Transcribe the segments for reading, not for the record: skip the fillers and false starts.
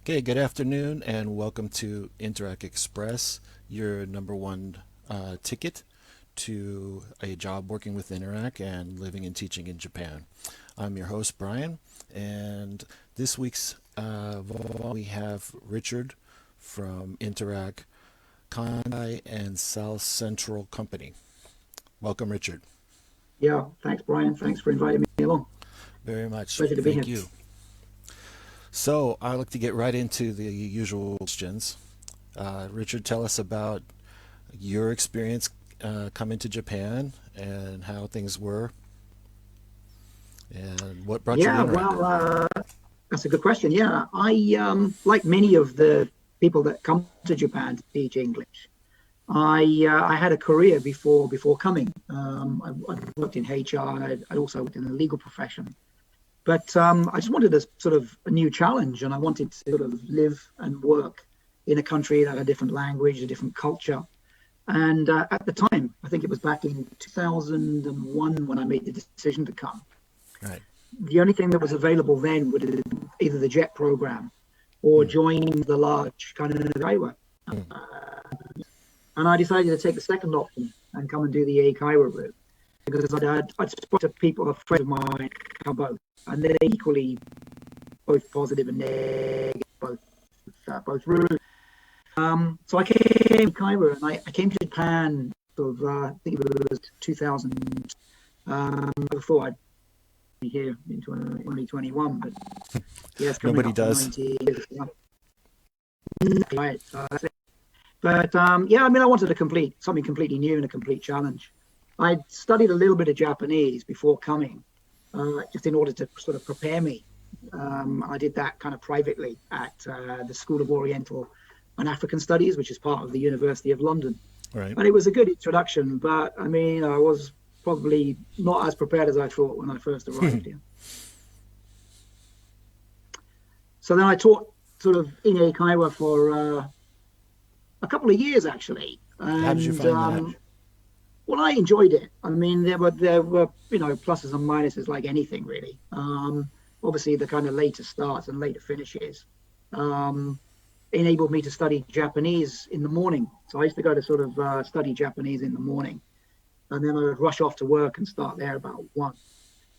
Okay, good afternoon and welcome to Interac Express, your number one ticket to a job working with Interac and living and teaching in Japan. I'm your host, Brian, and this week's we have Richard from Interac Kansai and South Central Company. Welcome, Richard. Yeah, thanks, Brian. Thanks for inviting me along. Very much. Pleasure to be Thank here. you. So I like to get right into the usual questions. Richard, tell us about your experience coming to Japan and how things were and what brought you to Yeah, Interac. that's a good question. Yeah, like many of the people that come to Japan to teach English, I had a career before coming. I worked in HR. I also worked in the legal profession. But I just wanted a new challenge, and I wanted to sort of live and work in a country that had a different language, a different culture. And at the time, I think it was back in 2001 when I made the decision to come. Right. The only thing that was available then was either the JET program or joining the large kind of Kaiwa. And I decided to take the second option and come and do the Kaiwa route because I'd spoken to people, a friend of mine, come both, and they're equally both positive and negative, both routes. So I came to Kaiwa and I came to Japan sort of, I think it was 2000. I thought I'd be here in 2021, but yeah, it's coming Nobody up does. 90 years. Right, so that's it. But yeah, I mean, I wanted something completely new and a complete challenge. I'd studied a little bit of Japanese before coming, just in order to sort of prepare me. I did that kind of privately at the School of Oriental and African Studies, which is part of the University of London. Right. And it was a good introduction, but I mean, I was probably not as prepared as I thought when I first arrived here. So then I taught sort of in Eikaiwa for a couple of years actually. And, How did you find that? Well, I enjoyed it. I mean, there were pluses and minuses like anything really. Obviously, the kind of later starts and later finishes enabled me to study Japanese in the morning. So I used to go to sort of study Japanese in the morning, and then I would rush off to work and start there about 1.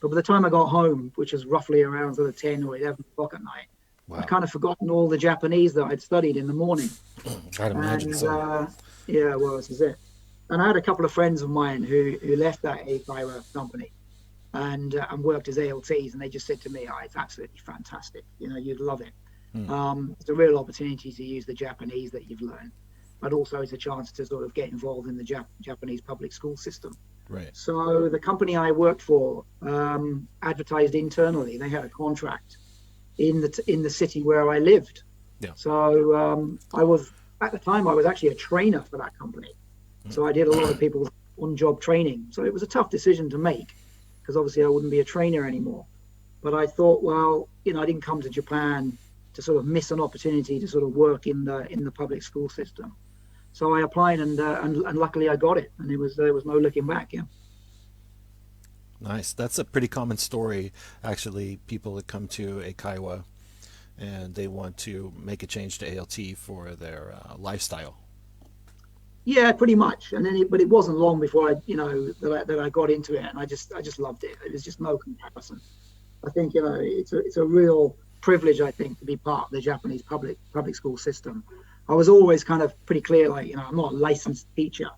But by the time I got home, which was roughly around sort of 10 or 11 o'clock at night, Wow. I'd kind of forgotten all the Japanese that I'd studied in the morning. I'd imagine so. Yeah, well, this is it. And I had a couple of friends of mine who left that Eikaiwa company and worked as ALTs, and they just said to me, "Oh, it's absolutely fantastic. You know, you'd love it. It's a real opportunity to use the Japanese that you've learned, but also it's a chance to sort of get involved in the Japanese public school system." Right. So the company I worked for advertised internally. They had a contract in the city where I lived. Yeah. So I was actually a trainer for that company. So I did a lot of people's on-job training. So it was a tough decision to make because obviously I wouldn't be a trainer anymore. But I thought, well, you know, I didn't come to Japan to sort of miss an opportunity to sort of work in the public school system. So I applied and luckily I got it, and there was no looking back. Yeah. Nice. That's a pretty common story, actually. People that come to a Kaiwa and they want to make a change to ALT for their lifestyle. Yeah, pretty much. And then, but it wasn't long before that I got into it, and I just loved it. There's just no comparison. I think it's a real privilege, I think, to be part of the Japanese public school system. I was always kind of pretty clear, like, I'm not a licensed teacher,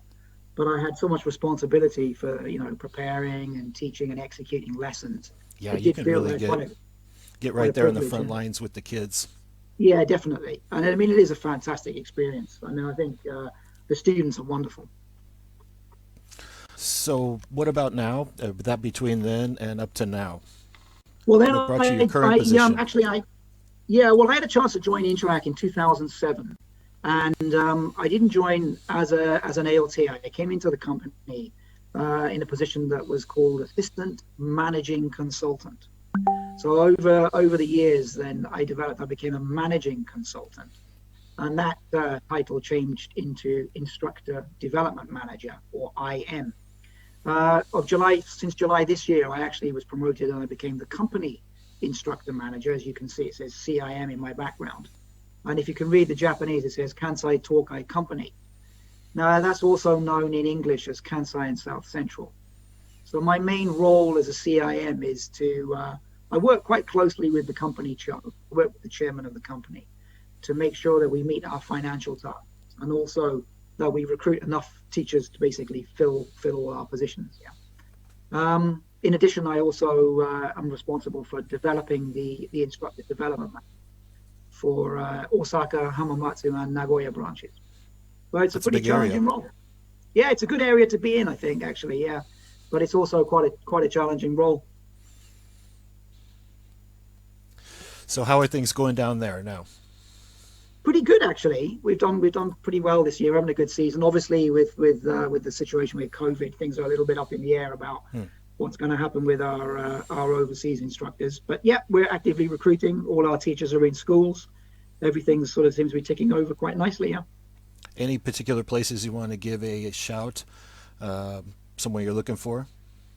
but I had so much responsibility for preparing and teaching and executing lessons. Yeah, you can really get right there in the front lines with the kids. Yeah, definitely. And I mean, it is a fantastic experience. I mean, I think the students are wonderful. So what about now? That between then and up to now? Well, then what brought you your current position? I had a chance to join Interac in 2007. And I didn't join as an ALT. I came into the company in a position that was called Assistant Managing Consultant. So over the years, then I became a Managing Consultant. And that title changed into Instructor Development Manager, or IM. Since July this year, I actually was promoted and I became the Company Instructor Manager. As you can see, it says CIM in my background. And if you can read the Japanese, it says Kansai Tokai Company. Now, that's also known in English as Kansai and South Central. So my main role as a CIM is I work quite closely with the company, I work with the chairman of the company to make sure that we meet our financial targets and also that we recruit enough teachers to basically fill our positions. Yeah. In addition, I also am responsible for developing the instructor development for Osaka, Hamamatsu, and Nagoya branches. But it's a That's a pretty big area. challenging role. Yeah, it's a good area to be in, I think, actually. Yeah, but it's also quite a challenging role. So how are things going down there now? Pretty good, actually. We've done pretty well this year, having a good season. Obviously, with the situation with COVID, things are a little bit up in the air about Hmm. what's going to happen with our overseas instructors. But yeah, we're actively recruiting. All our teachers are in schools. Everything sort of seems to be ticking over quite nicely. Yeah. Any particular places you want to give a shout? Somewhere you're looking for?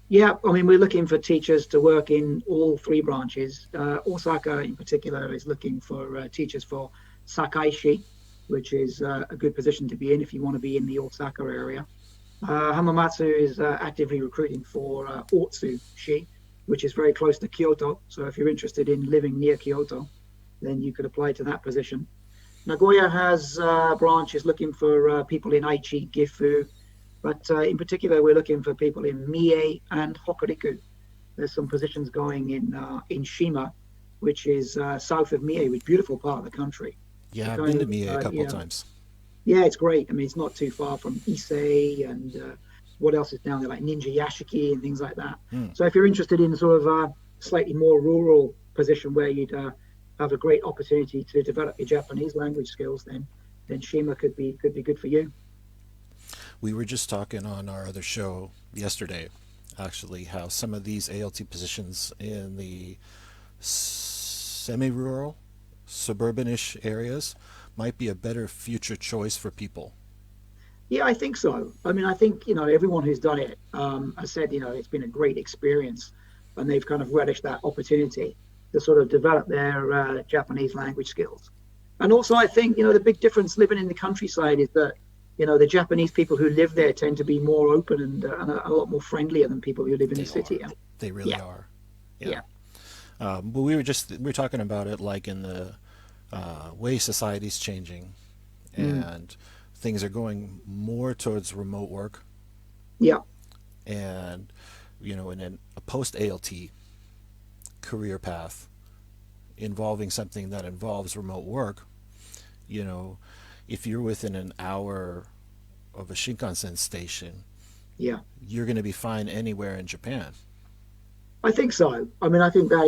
Yeah, I mean, we're looking for teachers to work in all three branches. Osaka, in particular, is looking for teachers for Sakaishi, which is a good position to be in if you want to be in the Osaka area. Hamamatsu is actively recruiting for Otsu-shi, which is very close to Kyoto. So if you're interested in living near Kyoto, then you could apply to that position. Nagoya has branches looking for people in Aichi, Gifu, but in particular, we're looking for people in Mie and Hokuriku. There's some positions going in Shima, which is south of Mie, which is a beautiful part of the country. The Yeah, I've kind been to of Mie a couple times. yeah, it's great. I mean, it's not too far from Issei and what else is down there, like Ninja Yashiki and things like that. Hmm. So if you're interested in sort of a slightly more rural position where you'd have a great opportunity to develop your Japanese language skills, then Shima could be good for you. We were just talking on our other show yesterday, actually, how some of these ALT positions in the semi-rural, suburbanish areas might be a better future choice for people. Yeah, I think so. I mean, I think, everyone who's done it has said, it's been a great experience and they've kind of relished that opportunity to sort of develop their Japanese language skills. And also, I think, the big difference living in the countryside is that, the Japanese people who live there tend to be more open and a lot more friendlier than people who live in the They city. are. They really Yeah, are. Yeah. yeah. But we were talking about it like in the way society's changing Mm, and things are going more towards remote work yeah, and in a post ALT career path involving something that involves remote work, you know, if you're within an hour of a Shinkansen station, yeah. you're going to be fine anywhere in Japan. I think so. I mean, I think that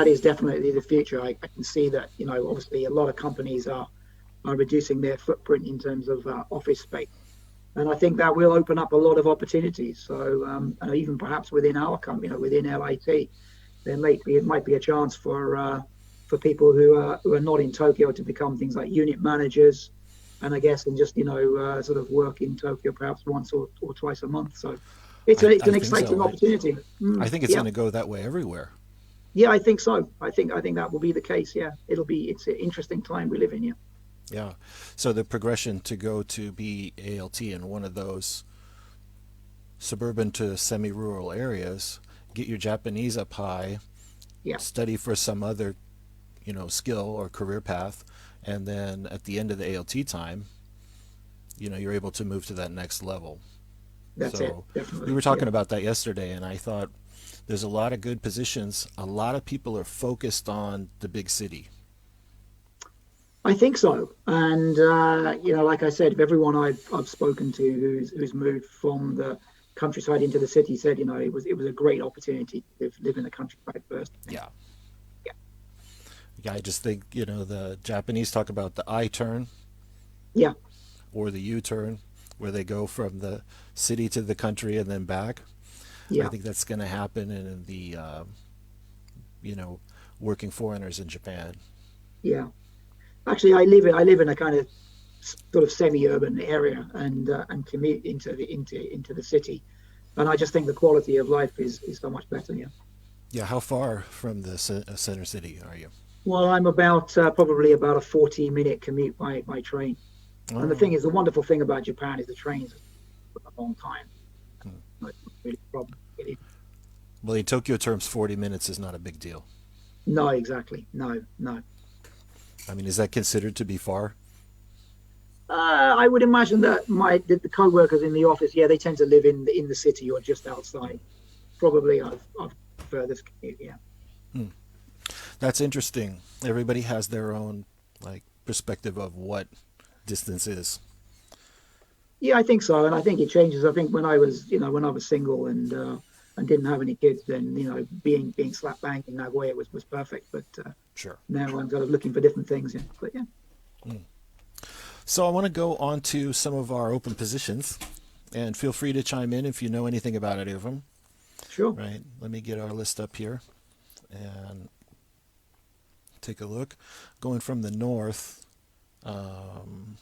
is definitely the future. I can see that, obviously a lot of companies are reducing their footprint in terms of office space. And I think that will open up a lot of opportunities. So and even perhaps within our company, within LIT, it might be a chance for people who are not in Tokyo to become things like unit managers, and I guess and just sort of work in Tokyo perhaps once or twice a month. So it's I an think exciting so. opportunity. I think it's Yeah, going to go that way everywhere. yeah, I think so. I think that will be the case. Yeah, it's an interesting time we live in. Yeah, Yeah. So the progression to go to be ALT in one of those suburban to semi-rural areas, get your Japanese up high, yeah, study for some other, skill or career path, and then at the end of the ALT time, you're able to move to that next level. that's it. So we Definitely. were Yeah. talking about that yesterday, and I thought there's a lot of good positions. A lot of people are focused on the big city. I think so, and like I said, everyone I've spoken to who's moved from the countryside into the city said, it was a great opportunity to live in the countryside first. I think. Yeah. Yeah, Yeah, I just think, the Japanese talk about the I turn yeah, or the U turn, where they go from the city to the country and then back. I yeah, think that's going to happen in the, you know, working foreigners in Japan. yeah. Actually, I live in a kind of sort of semi-urban area and commute into the city, and I just think the quality of life is so much better. Yeah. Yeah, how far from the center city are you? Well, I'm about probably about a 40-minute commute by train. And the thing Oh, is, the wonderful thing about Japan is the trains are a long time. No, it's not really a problem to get in. well, in Tokyo terms, 40 minutes is not a big deal. No, exactly. No, no. I mean, is that considered to be far? I would imagine that the co-workers in the office, yeah, they tend to live in the city or just outside. Probably I've furthest commute, yeah. Hmm. That's interesting. Everybody has their own like perspective of what distance is. Yeah, I think so, and I think it changes. I think when I was, when I was single and didn't have any kids, then being slap bang in Nagoya was perfect. But Sure. now I'm kind of looking for different things. Yeah, but yeah, Hmm. So I want to go on to some of our open positions, and feel free to chime in if you know anything about any of them. sure. Right. Let me get our list up here and take a look. Going from the north, um,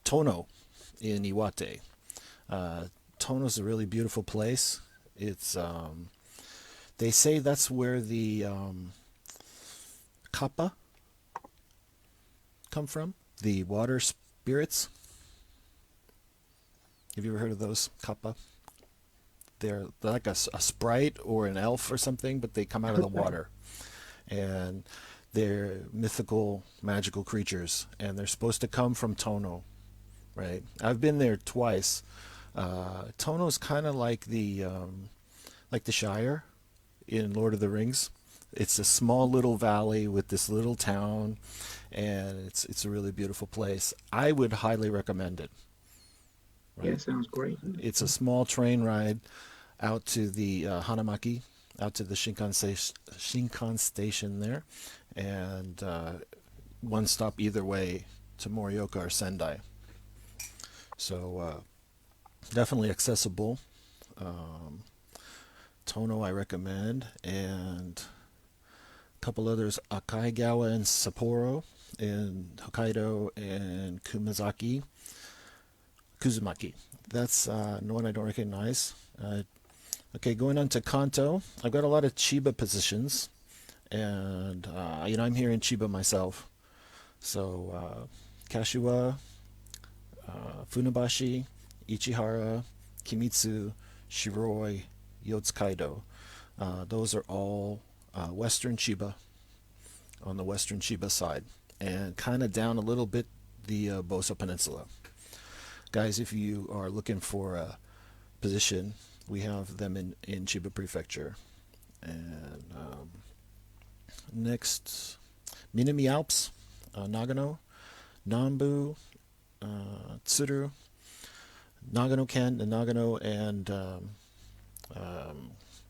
Tono in Iwate. Tono's a really beautiful place. It's they say that's where the kappa come from, the water spirits. Have you ever heard of those kappa? They're like a sprite or an elf or something, but they come out of the Okay. water, and they're mythical, magical creatures, and they're supposed to come from Tono. Right? I've been there twice. Tono's kind of like the Shire in Lord of the Rings. It's a small little valley with this little town, and it's a really beautiful place. I would highly recommend it. Yeah, Right? sounds great. It's a small train ride out to the Hanamaki, out to the Shinkan station there, and one stop either way to Morioka or Sendai. So definitely accessible. Um, Tono I recommend, and a couple others, Akaigawa and Sapporo in Hokkaido, and Kuzumaki. That's one I don't recognize. Okay, going on to Kanto, I've got a lot of Chiba positions, and I'm here in Chiba myself. So Kashiwa, Funabashi, Ichihara, Kimitsu, Shiroi, Yotsukaido. Those are all Western Chiba, on the Western Chiba side, and kind of down a little bit the Bosa Peninsula. Guys, if you are looking for a position, we have them in Chiba Prefecture. And next, Minami Alps, Nagano, Nambu, Tsuru, Nagano and um,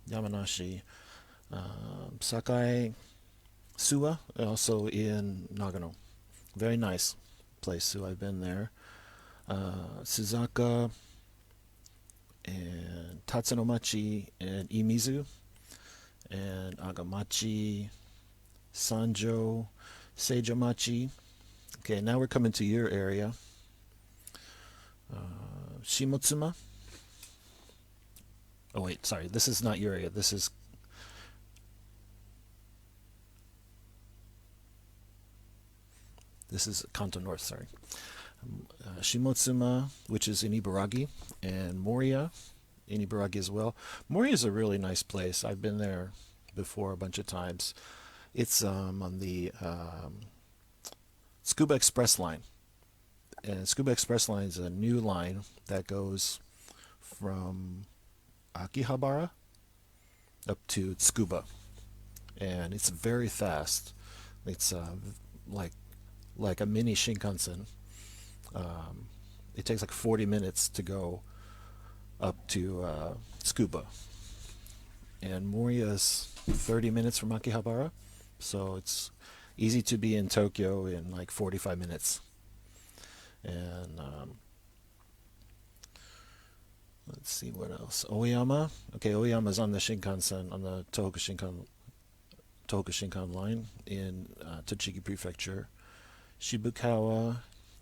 Yamanashi, Sakai, Suwa, also in Nagano. Very nice place, so I've been there. Suzaka and Tatsunomachi and Imizu and Agamachi, Sanjo, Seijomachi. Okay, now we're coming to your area. Shimotsuma. Oh wait, sorry, this is not your area. This is Kanto North. Sorry, Shimotsuma, which is in Ibaragi, and Moria in Ibaragi as well. Moria is a really nice place. I've been there before a bunch of times. It's on the Scuba Express line, and Scuba Express line is a new line that goes from Akihabara up to Tsukuba, and it's very fast. It's like like a mini Shinkansen. Um, it takes like 40 minutes to go up to Tsukuba, and Moria is 30 minutes from Akihabara, so it's easy to be in Tokyo in like 45 minutes. And let's see what else. Oyama. Okay, Oyama's on the Shinkansen, on the Tohoku Shinkan line in Tochigi Prefecture. Shibukawa,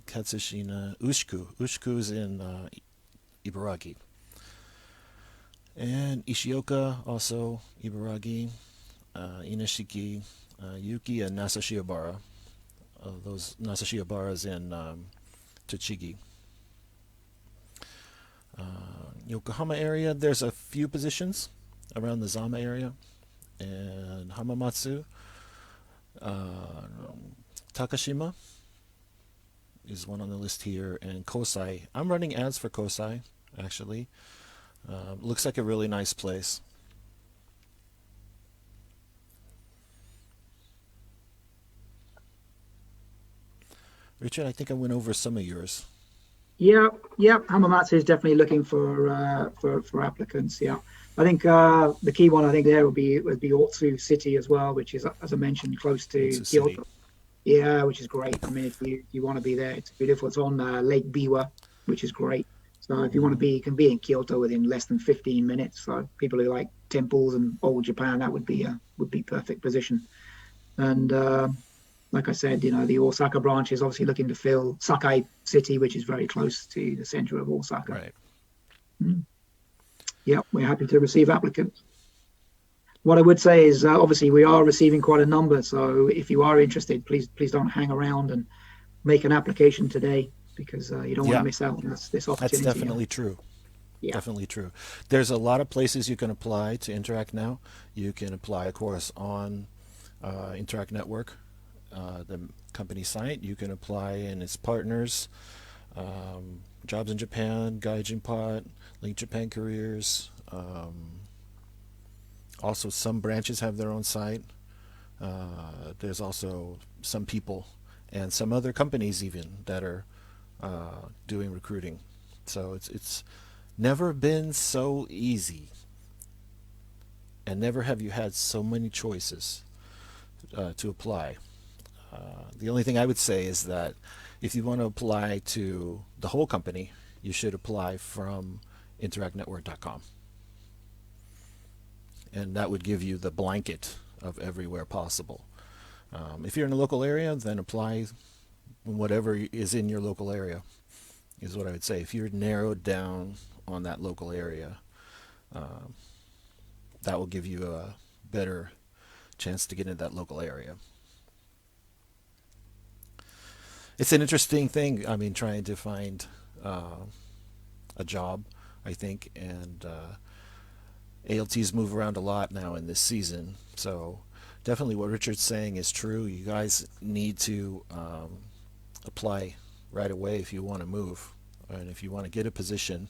Katsushina, Ushku. Ushku's in Ibaraki. And Ishioka, also Ibaraki. Inashiki, Yuki and Nasashiobara. Those Nasashiobaras in Tochigi. Yokohama area, there's a few positions around the Zama area, and Hamamatsu. Uh, Takashima is one on the list here, and Kosai. I'm running ads for Kosai, actually. Looks like a really nice place. Richard, I think I went over some of yours. Yeah, yeah. Hamamatsu is definitely looking for applicants. Yeah, I think the key one I think there would be Otsu City as well, which is as I mentioned close to Otsu City. Kyoto. Yeah, which is great. I mean, if you want to be there, it's beautiful. It's on Lake Biwa, which is great. So if you want to Hmm. be, you can be in Kyoto within less than 15 minutes. So people who like temples and old Japan, that would be perfect position. And like I said, the Osaka branch is obviously looking to fill Sakai City, which is very close to the center of Osaka. Right. Mm. Yeah, we're happy to receive applicants. What I would say is, obviously, we are receiving quite a number. So if you are interested, please don't hang around and make an application today because you don't want to Yeah, miss out on this that's opportunity. Yeah, definitely true. yeah, Definitely true. There's a lot of places you can apply to Interact now. You can apply, of course, on Interact Network, the company site. You can apply in its partners, Jobs in Japan, Gaijin Pot, Link Japan Careers. Also, some branches have their own site. There's also some people and some other companies even that are doing recruiting. So it's never been so easy, and never have you had so many choices to apply. The only thing I would say is that if you want to apply to the whole company, you should apply from interactnetwork.com, and that would give you the blanket of everywhere possible. If you're in a local area, then apply whatever is in your local area, is what I would say. If you're narrowed down on that local area, um, that will give you a better chance to get into that local area. It's an interesting thing. I mean, trying to find uh, a job, I think, and ALTs move around a lot now in this season. So definitely what Richard's saying is true. You guys need to apply right away if you want to move and if you want to get a position.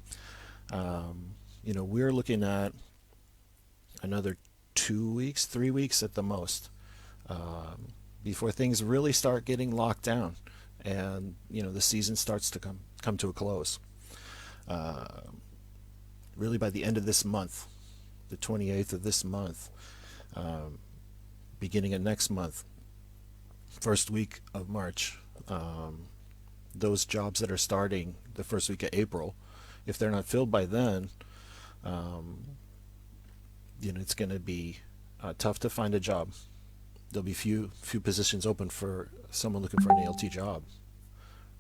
We're looking at another 2 weeks, 3 weeks at the most, before things really start getting locked down, and the season starts to come to a close. Uh, Really, by the end of this month, the 28th of this month, um, beginning of next month, first week of March, those jobs that are starting the first week of April, if they're not filled by then, um, it's going to be tough to find a job. There'll be few positions open for someone looking for an ALT job,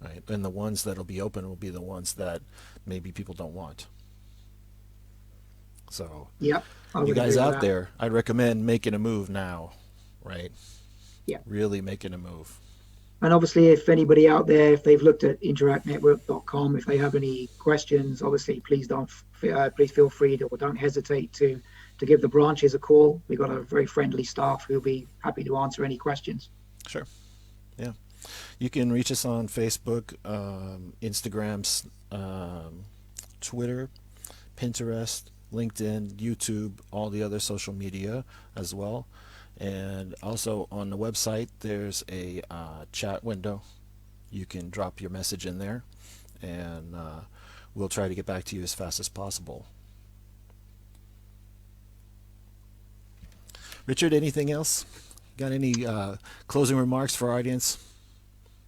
right? And the ones that'll be open will be the ones that maybe people don't want. So, yeah. I you would guys agree with out that. there, I'd recommend making a move now, right? Yeah. Really making a move. And obviously, if anybody out there, if they've looked at interactnetwork.com, if they have any questions, obviously, please feel free to, or don't hesitate to give the branches a call. We've got a very friendly staff who'll be happy to answer any questions. Sure. Yeah. You can reach us on Facebook, Instagram, Twitter, Pinterest, LinkedIn, YouTube, all the other social media as well. And also on the website, there's a chat window. You can drop your message in there, and we'll try to get back to you as fast as possible. Richard, anything else? Got any closing remarks for our audience?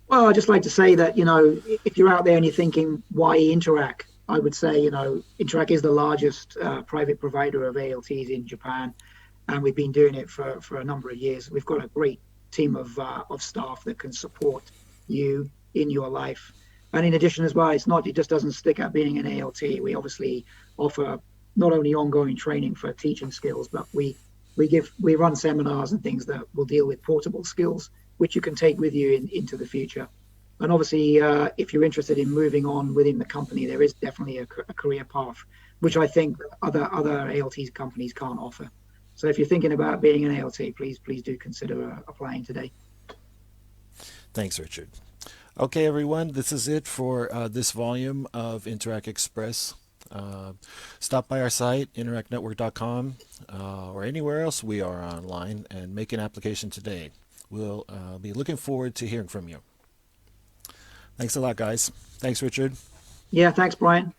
Well, I'd just like to say that, if you're out there and you're thinking, why Interac? I would say, Interac is the largest private provider of ALTs in Japan, and we've been doing it for a number of years. We've got a great team of staff that can support you in your life. And in addition as well, it just doesn't stick at being an ALT. We obviously offer not only ongoing training for teaching skills, but we we run seminars and things that will deal with portable skills, which you can take with you into the future. And obviously, if you're interested in moving on within the company, there is definitely a career path, which I think other ALT companies can't offer. So if you're thinking about being an ALT, please do consider applying today. Thanks, Richard. Okay, everyone, this is it for this volume of Interac Express. Uh, Stop by our site, interactnetwork.com, or anywhere else we are online, and make an application today. We'll be looking forward to hearing from you. Thanks a lot, guys. Thanks, Richard. Yeah, thanks, Brian.